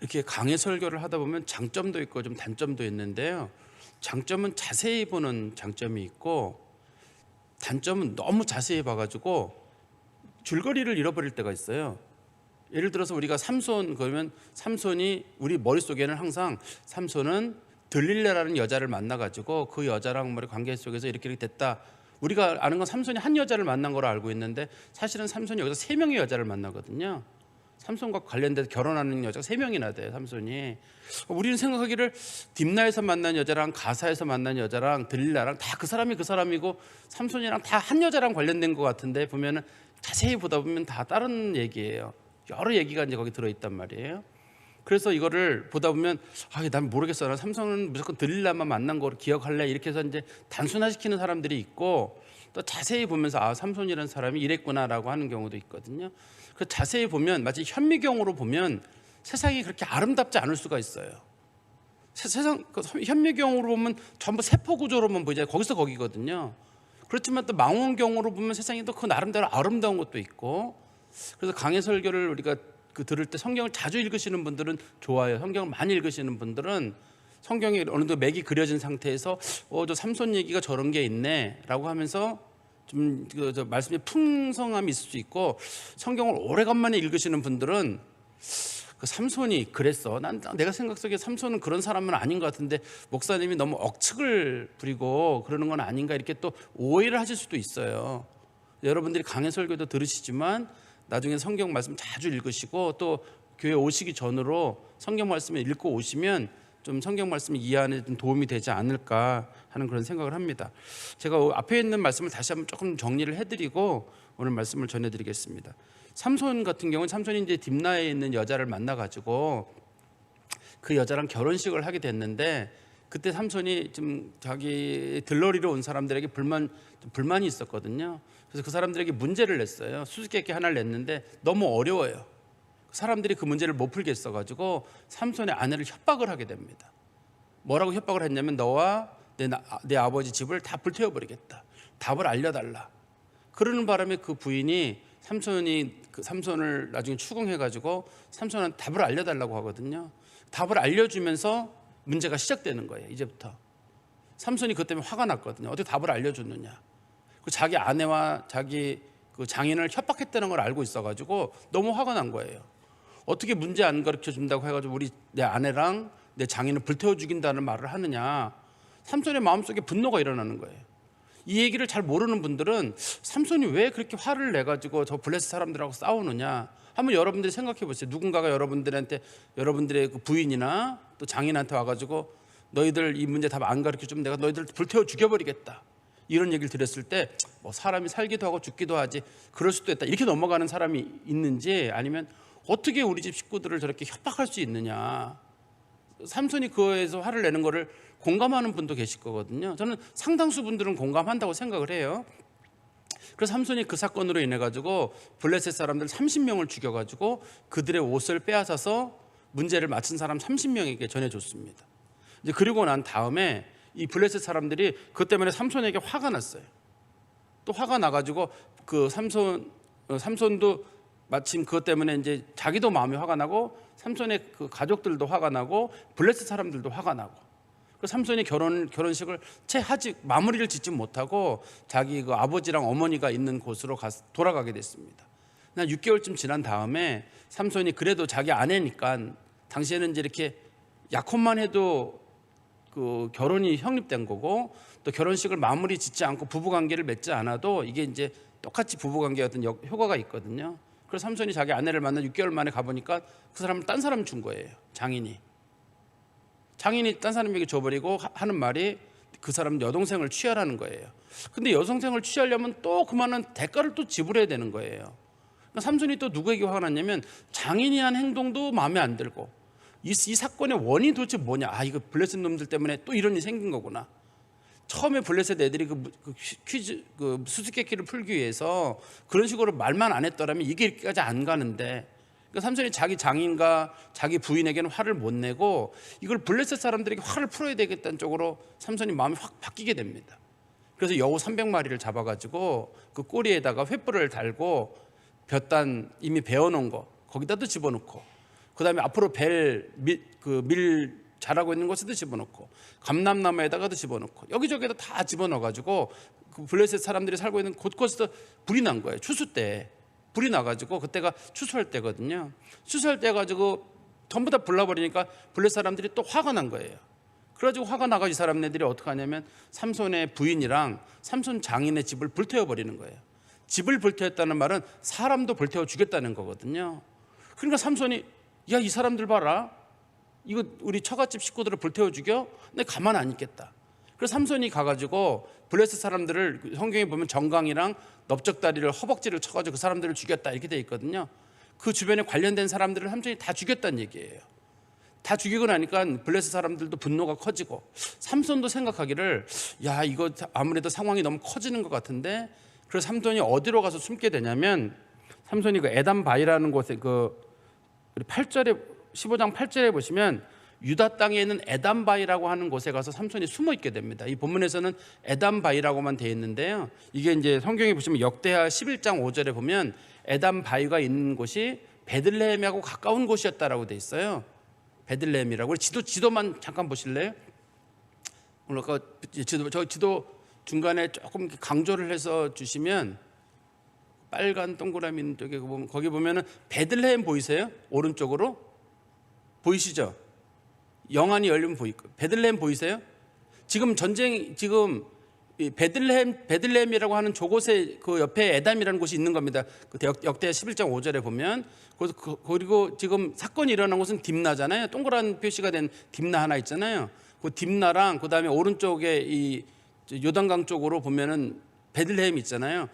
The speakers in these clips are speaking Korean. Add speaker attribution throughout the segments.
Speaker 1: 이렇게 강의 설교를 하다 보면 장점도 있고 좀 단점도 있는데요. 장점은 자세히 보는 장점이 있고, 단점은 너무 자세히 봐가지고 줄거리를 잃어버릴 때가 있어요. 예를 들어서 우리가 삼손 그러면 삼손이 우리 머릿속에는 항상 삼손은 들릴라라는 여자를 만나가지고 그 여자랑 관계 속에서 이렇게 됐다. 우리가 아는 건 삼손이 한 여자를 만난 걸로 알고 있는데, 사실은 삼손이 여기서 세 명의 여자를 만나거든요. 삼손과 관련돼서 결혼하는 여자가 세 명이나 돼요, 삼손이. 우리는 생각하기를 딥나에서 만난 여자랑 가사에서 만난 여자랑 들릴라랑 다 그 사람이 그 사람이고 삼손이랑 다 한 여자랑 관련된 것 같은데, 보면은 자세히 보다 보면 다 다른 얘기예요. 여러 얘기가 이제 거기 들어있단 말이에요. 그래서 이거를 보다 보면 난 모르겠어, 난 삼손은 무조건 들릴라만 만난 거를 기억할래, 이렇게 해서 이제 단순화시키는 사람들이 있고, 또 자세히 보면서 삼손이라는 사람이 이랬구나라고 하는 경우도 있거든요. 그 자세히 보면 마치 현미경으로 보면 세상이 그렇게 아름답지 않을 수가 있어요. 세상 현미경으로 보면 전부 세포 구조로만 보이잖아요. 거기서 거기거든요. 그렇지만 또 망원경으로 보면 세상이 또 그 나름대로 아름다운 것도 있고. 그래서 강해 설교를 우리가 들을 때 성경을 자주 읽으시는 분들은 좋아요. 성경을 많이 읽으시는 분들은 성경에 어느 정도 맥이 그려진 상태에서 저 삼손 얘기가 저런 게 있네라고 하면서 좀 말씀의 풍성함이 있을 수 있고, 성경을 오래간만에 읽으시는 분들은 그 삼손이 그랬어, 내가 생각 속에 삼손은 그런 사람은 아닌 것 같은데 목사님이 너무 억측을 부리고 그러는 건 아닌가, 이렇게 또 오해를 하실 수도 있어요. 여러분들이 강해 설교도 들으시지만 나중에 성경 말씀 자주 읽으시고 또 교회 오시기 전으로 성경 말씀을 읽고 오시면 좀 성경 말씀을 이해하는 데 좀 도움이 되지 않을까 하는 그런 생각을 합니다. 제가 앞에 있는 말씀을 다시 한번 조금 정리를 해드리고 오늘 말씀을 전해드리겠습니다. 삼손 같은 경우는 삼손이 이제 딥나에 있는 여자를 만나가지고 그 여자랑 결혼식을 하게 됐는데, 그때 삼손이 좀 자기 들러리로 온 사람들에게 불만이 있었거든요. 그래서 그 사람들에게 문제를 냈어요. 수수께끼 하나를 냈는데 너무 어려워요. 사람들이 그 문제를 못 풀겠어가지고 삼손의 아내를 협박을 하게 됩니다. 뭐라고 협박을 했냐면, 너와 내 아버지 집을 다 불태워버리겠다, 답을 알려달라. 그러는 바람에 그 부인이 삼손을 나중에 추궁해가지고 삼손한테 답을 알려달라고 하거든요. 답을 알려주면서 문제가 시작되는 거예요. 이제부터 삼손이 그것 때문에 화가 났거든요. 어떻게 답을 알려줬느냐. 자기 아내와 자기 그 장인을 협박했다는 걸 알고 있어가지고 너무 화가 난 거예요. 어떻게 문제 안 가르쳐 준다고 해가지고 내 아내랑 내 장인을 불태워 죽인다는 말을 하느냐. 삼손의 마음속에 분노가 일어나는 거예요. 이 얘기를 잘 모르는 분들은 삼손이 왜 그렇게 화를 내가지고 저 블레셋 사람들하고 싸우느냐, 한번 여러분들이 생각해 보세요. 누군가가 여러분들한테, 여러분들의 그 부인이나 또 장인한테 와가지고 너희들 이 문제 답 안 가르쳐 주면 내가 너희들 불태워 죽여버리겠다, 이런 얘기를 들었을 때 사람이 살기도 하고 죽기도 하지, 그럴 수도 있다, 이렇게 넘어가는 사람이 있는지, 아니면 어떻게 우리 집 식구들을 저렇게 협박할 수 있느냐, 삼손이 그거에서 화를 내는 거를 공감하는 분도 계실 거거든요. 저는 상당수 분들은 공감한다고 생각을 해요. 그래서 삼손이 그 사건으로 인해 가지고 블레셋 사람들 30명을 죽여가지고 그들의 옷을 빼앗아서 문제를 맞춘 사람 30명에게 전해줬습니다. 이제 그리고 난 다음에 이 블레셋 사람들이 그것 때문에 삼손에게 화가 났어요. 또 화가 나가지고 그 삼손도 마침 그것 때문에 이제 자기도 마음이 화가 나고 삼손의 그 가족들도 화가 나고 블레셋 사람들도 화가 나고, 그 삼손이 결혼식을 마무리를 짓지 못하고 자기 그 아버지랑 어머니가 있는 곳으로 돌아가게 됐습니다. 한 6개월쯤 지난 다음에 삼손이 그래도 자기 아내니까, 당시에는 이제 이렇게 약혼만 해도 그 결혼이 성립된 거고, 또 결혼식을 마무리 짓지 않고 부부관계를 맺지 않아도 이게 이제 똑같이 부부관계의 어떤 효과가 있거든요. 그래서 삼손이 자기 아내를 만나 6개월 만에 가보니까 그 사람을 딴 사람 준 거예요. 장인이 딴 사람에게 줘버리고 하는 말이 그 사람 여동생을 취하라는 거예요. 근데 여동생을 취하려면 또 그만한 대가를 또 지불해야 되는 거예요. 삼손이 또 누구에게 화가 났냐면, 장인이 한 행동도 마음에 안 들고, 이 사건의 원인이 도대체 뭐냐, 이거 블레셋 놈들 때문에 또 이런 일이 생긴 거구나. 처음에 블레셋 애들이 그 수수께끼를 풀기 위해서 그런 식으로 말만 안 했더라면 이게 이렇게까지 안 가는데, 그러니까 삼손이 자기 장인과 자기 부인에게는 화를 못 내고 이걸 블레셋 사람들에게 화를 풀어야 되겠다는 쪽으로 삼손이 마음이 확 바뀌게 됩니다. 그래서 여우 300마리를 잡아가지고 그 꼬리에다가 횃불을 달고 볕단 이미 베어놓은 거 거기다도 집어넣고, 그다음에 앞으로 밀 자라고 있는 곳에도 집어넣고 감람나무에다가도 집어넣고 여기저기에다 다 집어넣어가지고 그 블레셋 사람들이 살고 있는 곳곳에서 불이 난 거예요. 추수 때 불이 나가지고 그때가 추수할 때거든요. 추수할 때 가지고 전부 다 불나버리니까 블레셋 사람들이 또 화가 난 거예요. 그래가지고 화가 나가지고 이 사람네들이 어떻게 하냐면 삼손의 부인이랑 삼손 장인의 집을 불태워버리는 거예요. 집을 불태웠다는 말은 사람도 불태워 죽였다는 거거든요. 그러니까 삼손이 야, 이 사람들 봐라, 이거 우리 처갓집 식구들을 불태워 죽여? 내가 가만 안 있겠다. 그래서 삼손이 가가지고 블레셋 사람들을, 성경에 보면 정강이랑 넓적다리를 허벅지를 쳐가지고 그 사람들을 죽였다 이렇게 돼 있거든요. 그 주변에 관련된 사람들을 삼손이 다 죽였다는 얘기예요. 다 죽이고 나니까 블레셋 사람들도 분노가 커지고 삼손도 생각하기를 야, 이거 아무래도 상황이 너무 커지는 것 같은데, 그래서 삼손이 어디로 가서 숨게 되냐면, 삼손이 그 에담 바이라는 곳에 그 8절에 15장 8절에 보시면 유다 땅에 있는 에담 바이라고 하는 곳에 가서 삼손이 숨어 있게 됩니다. 이 본문에서는 에담 바이라고만 되어 있는데요. 이게 이제 성경에 보시면 역대하 11장 5절에 보면 에담 바이가 있는 곳이 베들레헴하고 가까운 곳이었다라고 되어 있어요. 베들레헴이라고. 우리 지도만 잠깐 보실래요? 오늘 지도 중간에 조금 강조를 해서 주시면 빨간 동그라미 있는 쪽에 보면, 거기 보면은 베들레헴 보이세요? 오른쪽으로 보이시죠? 영안이 열리면 보이고 베들레헴 보이세요? 지금 이 베들레헴이라고 하는 저곳에 그 옆에 에담이라는 곳이 있는 겁니다. 그 역대 11장 5절에 보면. 그리고 지금 사건이 일어난 곳은 딥나잖아요. 동그란 표시가 된 딥나 하나 있잖아요. 그 딥나랑 그다음에 오른쪽에 이 요단강 쪽으로 보면은 베들레헴 있잖아요.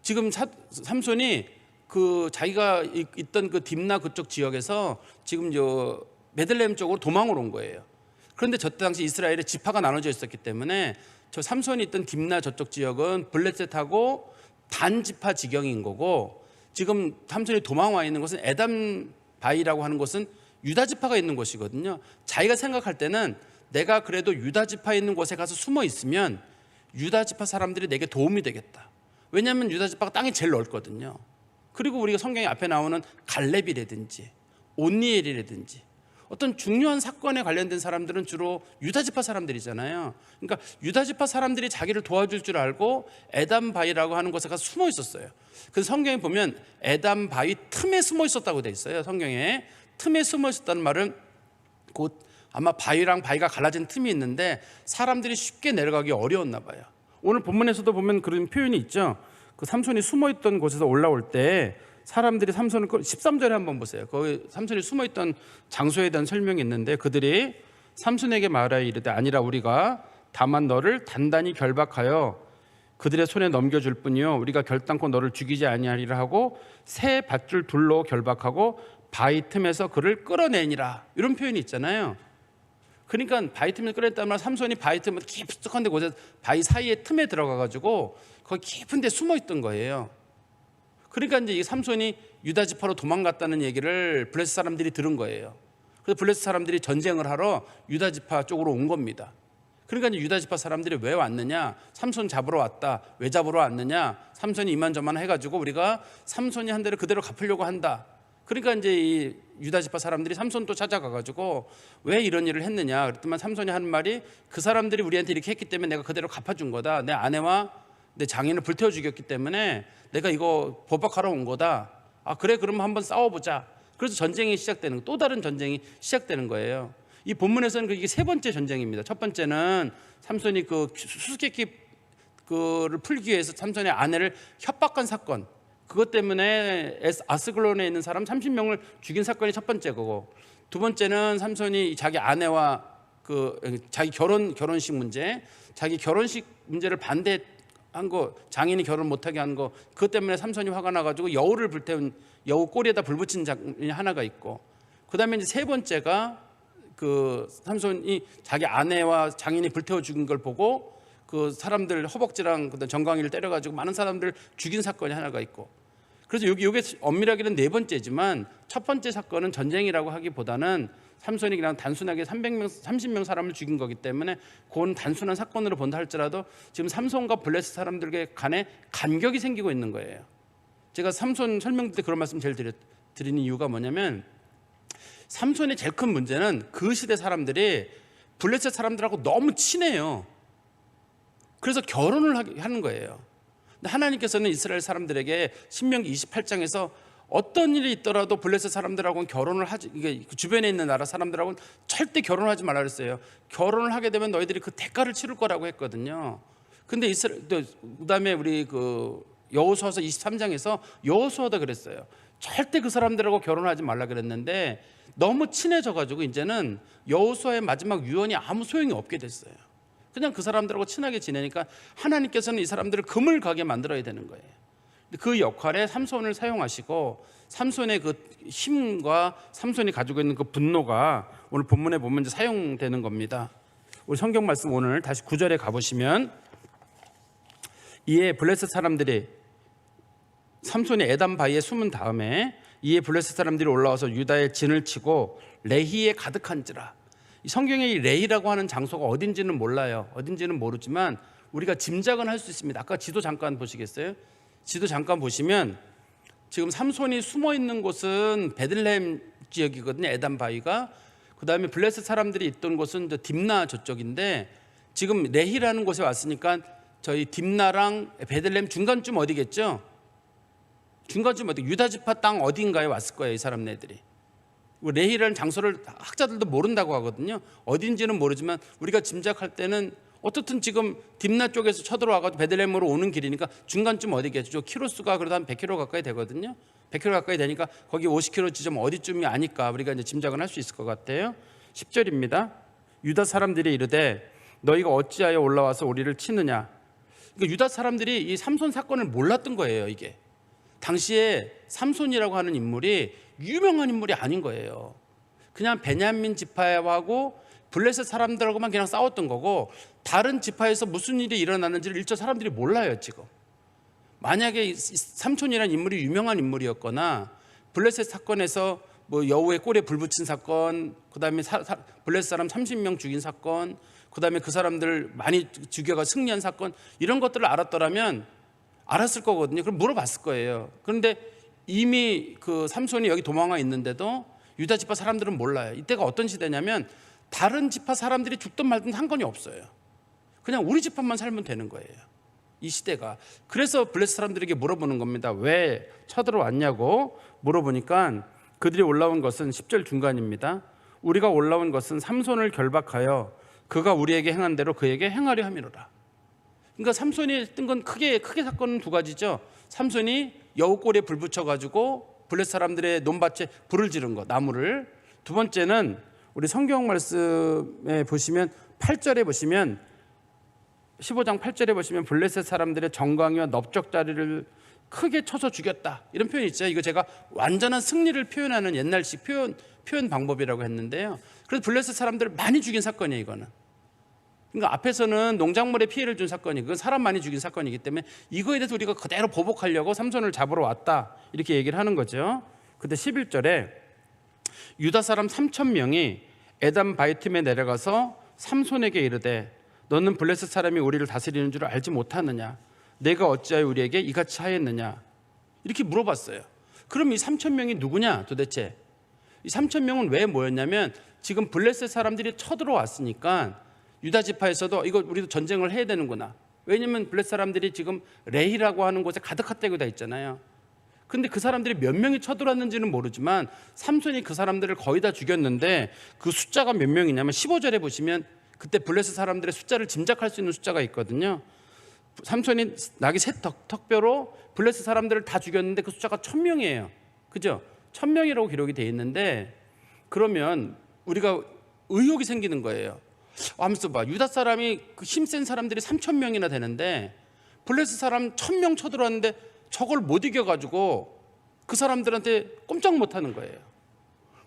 Speaker 1: 지금 삼손이 그 자기가 있던 그 딥나 그쪽 지역에서 지금 저 베들레헴 쪽으로 도망을 온 거예요. 그런데 저 당시 이스라엘의 지파가 나눠져 있었기 때문에 저 삼손이 있던 딥나 저쪽 지역은 블레셋하고 단 지파 지경인 거고, 지금 삼손이 도망와 있는 곳은 에담 바이라고 하는 곳은 유다 지파가 있는 곳이거든요. 자기가 생각할 때는 내가 그래도 유다 지파 있는 곳에 가서 숨어 있으면 유다 지파 사람들이 내게 도움이 되겠다. 왜냐하면 유다 지파가 땅이 제일 넓거든요. 그리고 우리가 성경에 앞에 나오는 갈렙이라든지 온니엘이라든지 어떤 중요한 사건에 관련된 사람들은 주로 유다 지파 사람들이잖아요. 그러니까 유다 지파 사람들이 자기를 도와줄 줄 알고 에담 바이라고 하는 곳에 가서 숨어 있었어요. 그래서 성경에 보면 에담 바이 틈에 숨어 있었다고 돼 있어요. 성경에 틈에 숨어 있었다는 말은 곧 아마 바위랑 바위가 갈라진 틈이 있는데 사람들이 쉽게 내려가기 어려웠나 봐요. 오늘 본문에서도 보면 그런 표현이 있죠. 그 삼손이 숨어 있던 곳에서 올라올 때 사람들이 삼손을 13절에 한번 보세요. 거기 삼손이 숨어있던 장소에 대한 설명이 있는데, 그들이 삼손에게 말하여 이르되 아니라 우리가 다만 너를 단단히 결박하여 그들의 손에 넘겨줄 뿐이요 우리가 결단코 너를 죽이지 아니하리라 하고 새 밧줄 둘로 결박하고 바위 틈에서 그를 끌어내니라, 이런 표현이 있잖아요. 그러니까 바위 틈에서 끌어냈다는 말, 삼손이 바위 틈에 깊숙한 데 곳에 바위 사이에 틈에 들어가가지고 거기 깊은 데 숨어있던 거예요. 그러니까 이제 이 삼손이 유다 지파로 도망갔다는 얘기를 블레셋 사람들이 들은 거예요. 그래서 블레셋 사람들이 전쟁을 하러 유다 지파 쪽으로 온 겁니다. 그러니까 이제 유다 지파 사람들이 왜 왔느냐? 삼손 잡으러 왔다. 왜 잡으러 왔느냐? 삼손이 이만저만 해가지고 우리가 삼손이 한 대를 그대로 갚으려고 한다. 그러니까 이제 이 유다 지파 사람들이 삼손도 찾아가가지고 왜 이런 일을 했느냐? 그랬더니 삼손이 하는 말이 그 사람들이 우리한테 이렇게 했기 때문에 내가 그대로 갚아준 거다. 내 아내와 내 장인을 불태워 죽였기 때문에 내가 이거 보복하러 온 거다. 아 그래, 그러면 한번 싸워보자. 그래서 전쟁이 시작되는, 또 다른 전쟁이 시작되는 거예요. 이 본문에서는 이게 세 번째 전쟁입니다. 첫 번째는 삼손이 그 수수께끼 그를 풀기 위해서 삼손의 아내를 협박한 사건, 그것 때문에 아스글론에 있는 사람 30명을 죽인 사건이 첫 번째 거고, 두 번째는 삼손이 자기 아내와 자기 결혼식 문제, 자기 결혼식 문제를 반대한 거, 장인이 결혼 못하게 한 거, 그것 때문에 삼손이 화가 나가지고 여우를 불태운, 여우 꼬리에다 불 붙인 장면이 하나가 있고, 그 다음에 이제 세 번째가 삼손이 자기 아내와 장인이 불태워 죽인 걸 보고 그 사람들 허벅지랑 정강이를 때려가지고 많은 사람들 죽인 사건이 하나가 있고, 그래서 이게 엄밀하게는 네 번째지만 첫 번째 사건은 전쟁이라고 하기보다는 삼손이 그냥 단순하게 30명 사람을 죽인 거기 때문에 그건 단순한 사건으로 본다 할지라도 지금 삼손과 블레셋 사람들의 간에 간격이 생기고 있는 거예요. 제가 삼손 설명 때 그런 말씀 제일 드리는 이유가 뭐냐면, 삼손의 제일 큰 문제는 그 시대 사람들이 블레셋 사람들하고 너무 친해요. 그래서 결혼을 하는 거예요. 근데 하나님께서는 이스라엘 사람들에게 신명기 28장에서 어떤 일이 있더라도 블레셋 사람들하고는 결혼을 하지, 이게 주변에 있는 나라 사람들하고는 절대 결혼하지 말라 그랬어요. 결혼을 하게 되면 너희들이 그 대가를 치를 거라고 했거든요. 근데 그다음에 우리 그 여호수아서 23장에서 여호수아도 그랬어요. 절대 그 사람들하고 결혼하지 말라 그랬는데 너무 친해져 가지고 이제는 여호수아의 마지막 유언이 아무 소용이 없게 됐어요. 그냥 그 사람들하고 친하게 지내니까 하나님께서는 이 사람들을 그물 가게 만들어야 되는 거예요. 그 역할에 삼손을 사용하시고 삼손의 그 힘과 삼손이 가지고 있는 그 분노가 오늘 본문에 보면 이제 사용되는 겁니다. 우리 성경 말씀 오늘 다시 9절에 가보시면 이에 블레셋 사람들이 삼손이 에담 바위에 숨은 다음에 이에 블레셋 사람들이 올라와서 유다의 진을 치고 레히에 가득한지라. 이 성경에 이 레히라고 하는 장소가 어딘지는 몰라요. 어딘지는 모르지만 우리가 짐작은 할 수 있습니다. 아까 지도 잠깐 보시겠어요? 지도 잠깐 보시면 지금 삼손이 숨어 있는 곳은 베들레헴 지역이거든요. 에담 바위가. 그다음에 블레셋 사람들이 있던 곳은 딥나 저쪽인데 지금 레히라는 곳에 왔으니까 저희 딥나랑 베들레헴 중간쯤 어디겠죠? 중간쯤 어디? 유다 지파 땅 어딘가에 왔을 거예요. 이 사람네들이. 레히라는 장소를 학자들도 모른다고 하거든요. 어딘지는 모르지만 우리가 짐작할 때는 어떻든 지금 딥나 쪽에서 쳐들어와가지고 베들레헴으로 오는 길이니까 중간쯤 어디겠죠? 키로수가 그래도 한 100km 가까이 되거든요. 100km 가까이 되니까 거기 50km 지점 어디쯤이 아닐까 우리가 이제 짐작은 할 수 있을 것 같아요. 10절입니다. 유다 사람들이 이르되 너희가 어찌하여 올라와서 우리를 치느냐. 그러니까 유다 사람들이 이 삼손 사건을 몰랐던 거예요. 이게 당시에 삼손이라고 하는 인물이 유명한 인물이 아닌 거예요. 그냥 베냐민 지파하고 블레셋 사람들하고만 그냥 싸웠던 거고 다른 지파에서 무슨 일이 일어나는지를 일절 사람들이 몰라요. 지금 만약에 삼손이라는 인물이 유명한 인물이었거나 블레셋 사건에서 뭐 여우의 꼬리에 불 붙인 사건, 그다음에 블레셋 사람 30명 죽인 사건, 그다음에 그 사람들 많이 죽여가 승리한 사건, 이런 것들을 알았더라면 알았을 거거든요. 그럼 물어봤을 거예요. 그런데 이미 그 삼손이 여기 도망와 있는데도 유다 지파 사람들은 몰라요. 이때가 어떤 시대냐면 다른 지파 사람들이 죽든 말든 상관이 없어요. 그냥 우리 지파만 살면 되는 거예요. 이 시대가. 그래서 블레셋 사람들에게 물어보는 겁니다. 왜 쳐들어왔냐고 물어보니까 그들이 올라온 것은 10절 중간입니다. 우리가 올라온 것은 삼손을 결박하여 그가 우리에게 행한 대로 그에게 행하려 함이로라. 그러니까 삼손이 했던 건 크게 사건은 두 가지죠. 삼손이 여우 꼬리에 불 붙여가지고 블레셋 사람들의 논밭에 불을 지른 거, 나무를. 두 번째는 우리 성경 말씀에 보시면 8절에 보시면 15장 8절에 보시면 블레셋 사람들의 정강이와 넓적다리를 크게 쳐서 죽였다, 이런 표현이 있죠. 이거 제가 완전한 승리를 표현하는 옛날식 표현 방법이라고 했는데요. 그래서 블레셋 사람들을 많이 죽인 사건이에요. 이거는. 그러니까 앞에서는 농작물에 피해를 준 사건이, 그건 사람 많이 죽인 사건이기 때문에 이거에 대해서 우리가 그대로 보복하려고 삼손을 잡으러 왔다, 이렇게 얘기를 하는 거죠. 근데 11절에 유다 사람 3,000명이 에담 바이틈에 내려가서 삼손에게 이르되 너는 블레셋 사람이 우리를 다스리는 줄 알지 못하느냐? 내가 어찌하여 우리에게 이같이 하였느냐? 이렇게 물어봤어요. 그럼 이 3,000명이 누구냐 도대체? 이 3,000명은 왜 모였냐면 지금 블레셋 사람들이 쳐들어왔으니까 유다 지파에서도 이거 우리도 전쟁을 해야 되는구나. 왜냐면 블레셋 사람들이 지금 레히라고 하는 곳에 가득하다고 다 있잖아요. 근데 그 사람들이 몇 명이 쳐들어왔는지는 모르지만 삼손이 그 사람들을 거의 다 죽였는데 그 숫자가 몇 명이냐면 15절에 보시면 그때 블레셋 사람들의 숫자를 짐작할 수 있는 숫자가 있거든요. 삼손이 나귀 세 턱뼈로 블레셋 사람들을 다 죽였는데 그 숫자가 1,000명이에요. 그죠? 1,000명이라고 기록이 돼 있는데 그러면 우리가 의혹이 생기는 거예요. 하면서 봐, 유다 사람이 그 힘센 사람들이 3,000명이나 되는데 블레셋 사람 1,000명 쳐들어왔는데 저걸 못 이겨가지고 그 사람들한테 꼼짝 못하는 거예요.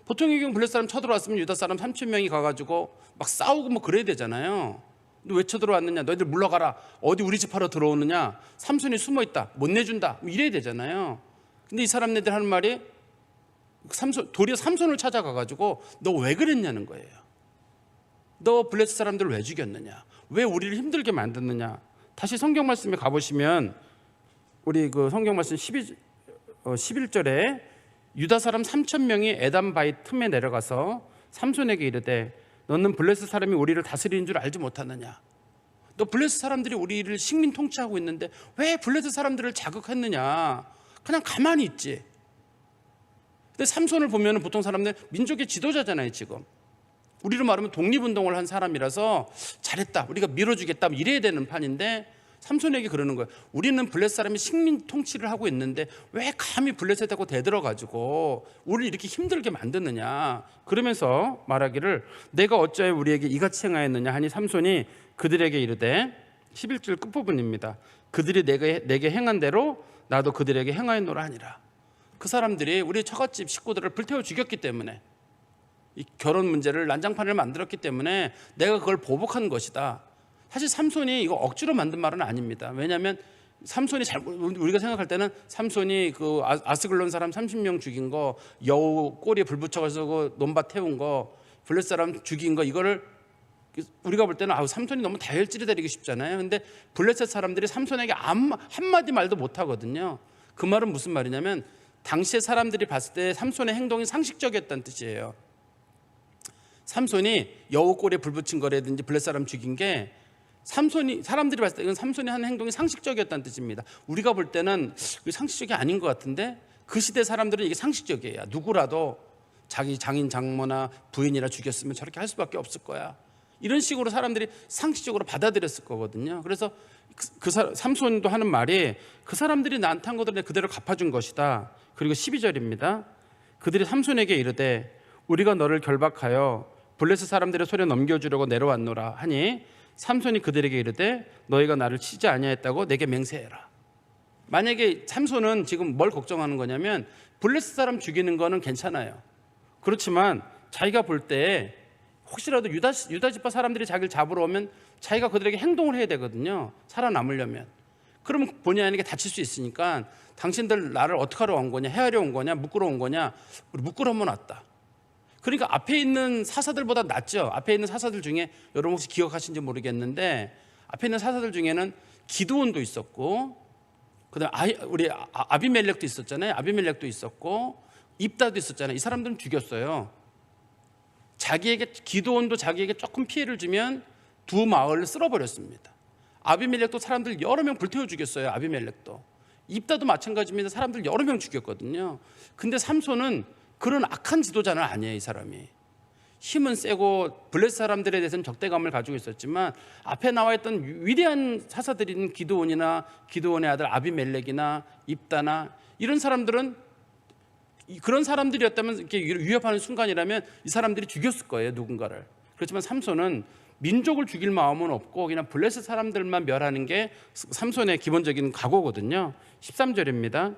Speaker 1: 보통의 경우 블레셋 사람 쳐들어왔으면 유다 사람 3,000명이 가가지고 막 싸우고 뭐 그래야 되잖아요. 너 왜 쳐들어왔느냐? 너희들 물러가라. 어디 우리 집 하러 들어오느냐? 삼손이 숨어있다. 못 내준다. 뭐 이래야 되잖아요. 근데 이 사람네들 하는 말이 도리어 삼손을 찾아가가지고 너 왜 그랬냐는 거예요. 너 블레셋 사람들을 왜 죽였느냐? 왜 우리를 힘들게 만드느냐? 다시 성경 말씀에 가보시면 우리 그 성경 말씀 11절에 유다 사람 3,000명이 에담 바위 틈에 내려가서 삼손에게 이르되 너는 블레셋 사람이 우리를 다스리는 줄 알지 못하느냐? 너 블레셋 사람들이 우리를 식민 통치하고 있는데 왜 블레셋 사람들을 자극했느냐? 그냥 가만히 있지. 근데 삼손을 보면 보통 사람들 민족의 지도자잖아요. 지금 우리로 말하면 독립운동을 한 사람이라서 잘했다, 우리가 밀어주겠다 이래야 되는 판인데 삼손에게 그러는 거예요. 우리는 블레셋 사람이 식민 통치를 하고 있는데 왜 감히 블레셋하고 대들어가지고 우리를 이렇게 힘들게 만드느냐. 그러면서 말하기를 내가 어찌하여 우리에게 이같이 행하였느냐 하니 삼손이 그들에게 이르되 11절 끝부분입니다. 그들이 내게 행한 대로 나도 그들에게 행하였노라 하니라. 그 사람들이 우리 처갓집 식구들을 불태워 죽였기 때문에, 이 결혼 문제를 난장판을 만들었기 때문에 내가 그걸 보복한 것이다. 사실 삼손이 이거 억지로 만든 말은 아닙니다. 왜냐하면 삼손이 우리가 생각할 때는 삼손이 그 아스글론 사람 30명 죽인 거, 여우 꼬리에 불 붙여가지고 그 논밭 태운 거, 블레셋 사람 죽인 거, 이거를 우리가 볼 때는 삼손이 너무 다혈질이 되리기 쉽잖아요. 근데 블레셋 사람들이 삼손에게 한마디 말도 못 하거든요. 그 말은 무슨 말이냐면 당시에 사람들이 봤을 때 삼손의 행동이 상식적이었다는 뜻이에요. 삼손이 여우 꼬리에 불 붙인 거라든지 블레셋 사람 죽인 게 사람들이 봤을 때 이건 삼손이 한 행동이 상식적이었다는 뜻입니다. 우리가 볼 때는 상식적이 아닌 것 같은데 그 시대 사람들은 이게 상식적이에요. 누구라도 자기 장인 장모나 부인이라 죽였으면 저렇게 할 수밖에 없을 거야, 이런 식으로 사람들이 상식적으로 받아들였을 거거든요. 그래서 삼손도 하는 말이 그 사람들이 나한테 한 것들을 그대로 갚아준 것이다. 그리고 12절입니다. 그들이 삼손에게 이르되 우리가 너를 결박하여 블레셋 사람들의 손에 넘겨주려고 내려왔노라 하니 삼손이 그들에게 이르되 너희가 나를 치지 아니하였다고 내게 맹세해라. 만약에 삼손은 지금 뭘 걱정하는 거냐면 블레셋 사람 죽이는 거는 괜찮아요. 그렇지만 자기가 볼 때 혹시라도 유다 지파 사람들이 자기를 잡으러 오면 자기가 그들에게 행동을 해야 되거든요. 살아남으려면. 그러면 본의 아니게 다칠 수 있으니까 당신들 나를 어떻게 하러 온 거냐, 해하려 온 거냐, 묶으러 온 거냐, 우리 묶으러 한번 왔다. 그러니까 앞에 있는 사사들보다 낫죠. 앞에 있는 사사들 중에 여러분 혹시 기억하신지 모르겠는데 앞에 있는 사사들 중에는 기드온도 있었고, 그다음에 우리 아비멜렉도 있었잖아요. 아비멜렉도 있었고 입다도 있었잖아요. 이 사람들은 죽였어요. 기드온도 자기에게 조금 피해를 주면 두 마을을 쓸어버렸습니다. 아비멜렉도 사람들 여러 명 불태워 죽였어요. 아비멜렉도. 입다도 마찬가지입니다. 사람들 여러 명 죽였거든요. 근데 삼손은 그런 악한 지도자는 아니에요. 이 사람이 힘은 세고 블레셋 사람들에 대해서는 적대감을 가지고 있었지만 앞에 나와 있던 위대한 사사들인 기드온이나 기드온의 아들 아비멜렉이나 입다나 이런 사람들은 그런 사람들이었다면 이렇게 위협하는 순간이라면 이 사람들이 죽였을 거예요, 누군가를. 그렇지만 삼손은 민족을 죽일 마음은 없고 그냥 블레셋 사람들만 멸하는 게 삼손의 기본적인 각오거든요. 13절입니다.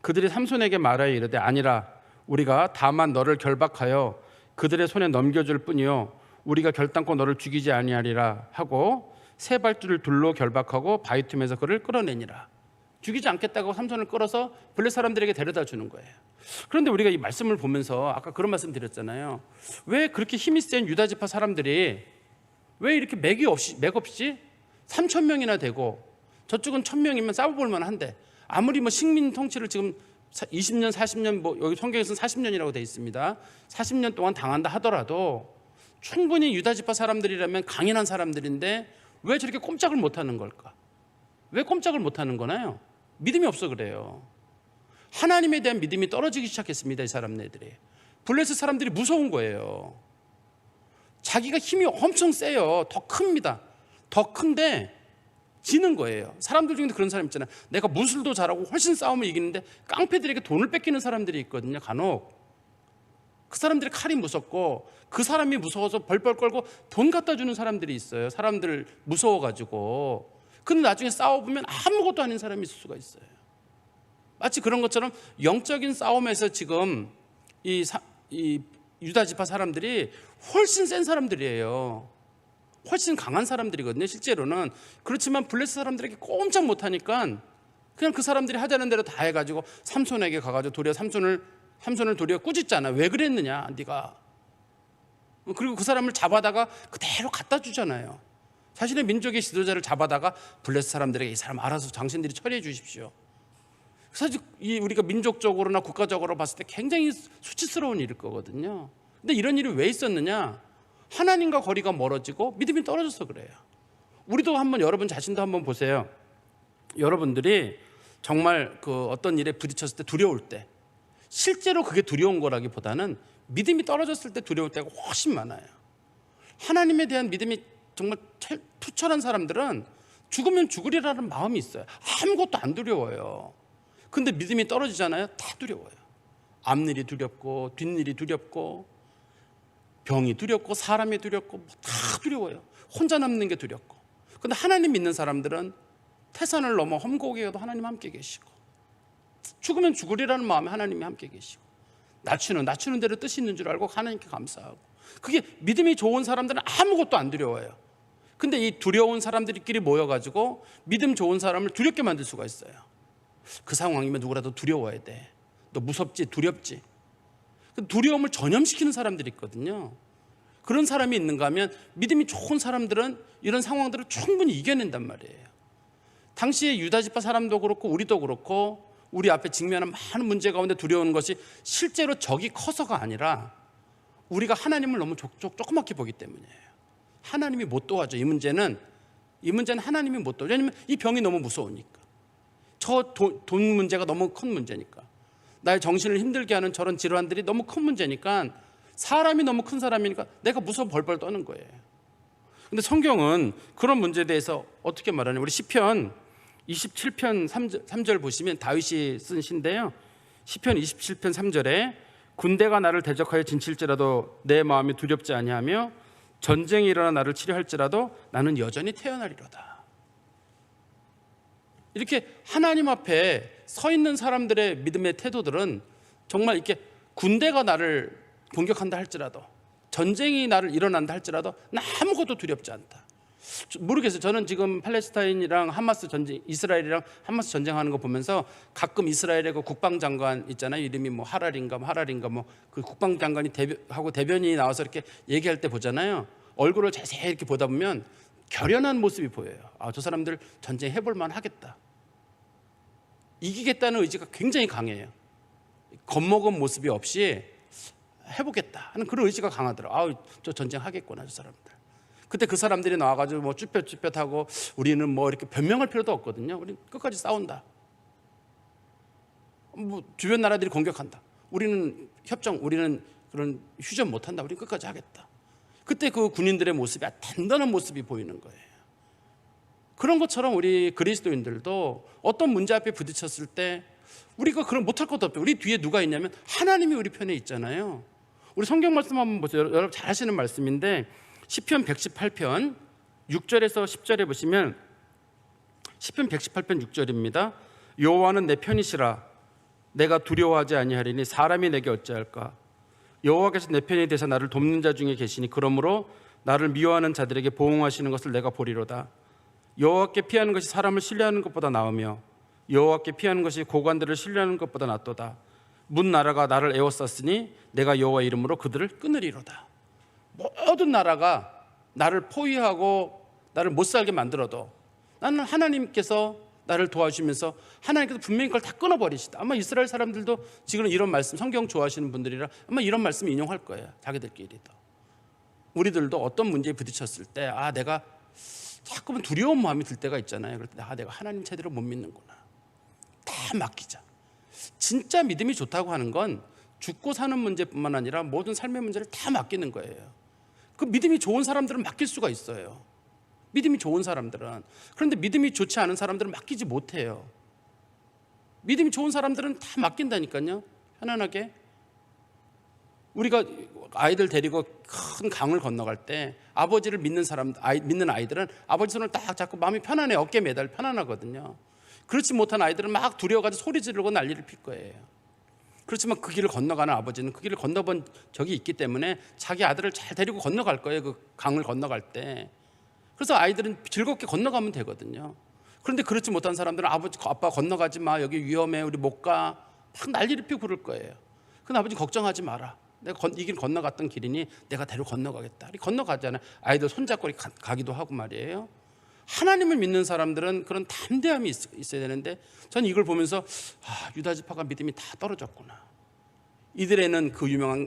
Speaker 1: 그들이 삼손에게 말하여 이르되 아니라 우리가 다만 너를 결박하여 그들의 손에 넘겨줄 뿐이요 우리가 결단코 너를 죽이지 아니하리라 하고 세 발줄을 둘로 결박하고 바위 틈에서 그를 끌어내니라. 죽이지 않겠다고 삼손을 끌어서 블레셋 사람들에게 데려다 주는 거예요. 그런데 우리가 이 말씀을 보면서 아까 그런 말씀 드렸잖아요. 왜 그렇게 힘이 센 유다 지파 사람들이 왜 이렇게 맥 없이 3,000명이나 되고 저쪽은 1,000명이면 싸워볼 만한데 아무리 식민 통치를 지금 20년 40년 여기 성경에서는 40년이라고 되어 있습니다. 40년 동안 당한다 하더라도 충분히 유다 지파 사람들이라면 강인한 사람들인데 왜 저렇게 꼼짝을 못하는 걸까? 왜 꼼짝을 못하는 거나요? 믿음이 없어 그래요. 하나님에 대한 믿음이 떨어지기 시작했습니다. 이 사람네들이. 블레셋 사람들이 무서운 거예요. 자기가 힘이 엄청 세요. 더 큽니다. 더 큰데 지는 거예요. 사람들 중에도 그런 사람 있잖아요. 내가 무술도 잘하고 훨씬 싸움을 이기는데 깡패들에게 돈을 뺏기는 사람들이 있거든요. 간혹 그 사람들의 칼이 무섭고 그 사람이 무서워서 벌벌 떨고 돈 갖다 주는 사람들이 있어요. 사람들 무서워가지고. 근데 나중에 싸워보면 아무것도 아닌 사람이 있을 수가 있어요. 마치 그런 것처럼 영적인 싸움에서 지금 이 유다 지파 사람들이 훨씬 센 사람들이에요. 훨씬 강한 사람들이거든요. 실제로는. 그렇지만 블레셋 사람들에게 꼼짝 못하니까 그냥 그 사람들이 하자는 대로 다 해가지고 삼손에게 가가지고 도리어 삼손을 도리어 꾸짖잖아. 왜 그랬느냐 네가. 그리고 그 사람을 잡아다가 그대로 갖다 주잖아요. 자신의 민족의 지도자를 잡아다가 블레셋 사람들에게 이 사람 알아서 당신들이 처리해 주십시오. 사실 우리가 민족적으로나 국가적으로 봤을 때 굉장히 수치스러운 일일 거거든요. 근데 이런 일이 왜 있었느냐? 하나님과 거리가 멀어지고 믿음이 떨어져서 그래요. 우리도 한번, 여러분 자신도 한번 보세요. 여러분들이 정말 그 어떤 일에 부딪혔을 때 두려울 때, 실제로 그게 두려운 거라기보다는 믿음이 떨어졌을 때 두려울 때가 훨씬 많아요. 하나님에 대한 믿음이 정말 투철한 사람들은 죽으면 죽으리라는 마음이 있어요. 아무것도 안 두려워요. 근데 믿음이 떨어지잖아요. 다 두려워요. 앞일이 두렵고 뒷일이 두렵고 병이 두렵고 사람이 두렵고 다 두려워요. 혼자 남는 게 두렵고. 근데 하나님 믿는 사람들은 태산을 넘어 험곡에 가도 하나님 함께 계시고, 죽으면 죽으리라는 마음에 하나님이 함께 계시고, 낮추는 대로 뜻이 있는 줄 알고 하나님께 감사하고. 그게 믿음이 좋은 사람들은 아무것도 안 두려워요. 근데 이 두려운 사람들끼리 모여가지고 믿음 좋은 사람을 두렵게 만들 수가 있어요. 그 상황이면 누구라도 두려워야 돼. 너 무섭지, 두렵지. 그 두려움을 전염시키는 사람들이 있거든요. 그런 사람이 있는가 하면 믿음이 좋은 사람들은 이런 상황들을 충분히 이겨낸단 말이에요. 당시에 유다지파 사람도 그렇고 우리도 그렇고 우리 앞에 직면한 많은 문제 가운데 두려운 것이 실제로 적이 커서가 아니라 우리가 하나님을 너무 조그맣게 보기 때문이에요. 하나님이 못 도와줘. 이 문제는 하나님이 못 도와줘. 왜냐하면 이 병이 너무 무서우니까. 저 돈 문제가 너무 큰 문제니까. 나의 정신을 힘들게 하는 저런 질환들이 너무 큰 문제니까, 사람이 너무 큰 사람이니까 내가 무서워 벌벌 떠는 거예요. 근데 성경은 그런 문제에 대해서 어떻게 말하냐. 우리 시편 27편 3절 보시면 다윗이 쓴 시인데요. 시편 27편 3절에 군대가 나를 대적하여 진칠지라도 내 마음이 두렵지 아니하며 전쟁이 일어나 나를 치료할지라도 나는 여전히 태어나리로다. 이렇게 하나님 앞에 서 있는 사람들의 믿음의 태도들은 정말 이렇게 군대가 나를 공격한다 할지라도, 전쟁이 나를 일어난다 할지라도 나 아무것도 두렵지 않다. 모르겠어요. 저는 지금 팔레스타인이랑 하마스 전쟁, 이스라엘이랑 하마스 전쟁하는 거 보면서 가끔 이스라엘의 그 국방장관 있잖아요. 이름이 뭐 하랄인가 뭐 그 국방장관이 대변인이 나와서 이렇게 얘기할 때 보잖아요. 얼굴을 자세히 이렇게 보다 보면 결연한 모습이 보여요. 아, 저 사람들 전쟁 해볼 만 하겠다. 이기겠다는 의지가 굉장히 강해요. 겁먹은 모습이 없이 해보겠다 하는 그런 의지가 강하더라고요. 아, 저 전쟁 하겠구나, 저 사람들. 그때 그 사람들이 나와가지고 뭐 쭈뼛쭈뼛하고 우리는 뭐 이렇게 변명할 필요도 없거든요. 우리 끝까지 싸운다. 뭐 주변 나라들이 공격한다. 우리는 우리는 그런 휴전 못한다. 우리 끝까지 하겠다. 그때 그 군인들의 모습이 단단한 모습이 보이는 거예요. 그런 것처럼 우리 그리스도인들도 어떤 문제 앞에 부딪혔을 때 우리가 그런 못할 것도 없죠. 우리 뒤에 누가 있냐면 하나님이 우리 편에 있잖아요. 우리 성경 말씀 한번 보세요. 여러분 잘 하시는 말씀인데 시편 118편 6절에서 10절에 보시면, 시편 118편 6절입니다. 여호와는 내 편이시라. 내가 두려워하지 아니하리니 사람이 내게 어찌할까. 여호와께서 내 편이 되사 나를 돕는 자 중에 계시니 그러므로 나를 미워하는 자들에게 보응하시는 것을 내가 보리로다. 여호와께 피하는 것이 사람을 신뢰하는 것보다 나으며 여호와께 피하는 것이 고관들을 신뢰하는 것보다 낫도다. 문 나라가 나를 에워쌌으니 내가 여호와 이름으로 그들을 끊으리로다. 모든 나라가 나를 포위하고 나를 못 살게 만들어도 나는 하나님께서 나를 도와주면서 하나님께서 분명히 그걸 다 끊어버리시다. 아마 이스라엘 사람들도 지금 이런 말씀, 성경 좋아하시는 분들이라 아마 이런 말씀 인용할 거예요. 자기들끼리도. 우리들도 어떤 문제에 부딪혔을 때 내가 자꾸만 두려운 마음이 들 때가 있잖아요. 그럴 때 내가 하나님 제대로 못 믿는구나. 다 맡기자. 진짜 믿음이 좋다고 하는 건 죽고 사는 문제뿐만 아니라 모든 삶의 문제를 다 맡기는 거예요. 그 믿음이 좋은 사람들은 맡길 수가 있어요. 믿음이 좋은 사람들은. 그런데 믿음이 좋지 않은 사람들은 맡기지 못해요. 믿음이 좋은 사람들은 다 맡긴다니까요. 편안하게. 우리가 아이들 데리고 큰 강을 건너갈 때 아버지를 믿는 믿는 아이들은 아버지 손을 딱 잡고 마음이 편안해. 어깨 매달 편안하거든요. 그렇지 못한 아이들은 막 두려워가지고 소리 지르고 난리를 필 거예요. 그렇지만 그 길을 건너가는 아버지는 그 길을 건너본 적이 있기 때문에 자기 아들을 잘 데리고 건너갈 거예요. 그 강을 건너갈 때. 그래서 아이들은 즐겁게 건너가면 되거든요. 그런데 그렇지 못한 사람들은 아빠 건너가지 마. 여기 위험해. 우리 못 가. 막 난리를 피우고 그럴 거예요. 근데 아버지 걱정하지 마라. 내가 이 길 건너갔던 길이니 내가 데리고 건너가겠다. 건너가잖아요. 아이들 손잡고 가기도 하고 말이에요. 하나님을 믿는 사람들은 그런 담대함이 있어야 되는데, 저는 이걸 보면서 유다 지파가 믿음이 다 떨어졌구나. 이들에는 그 유명한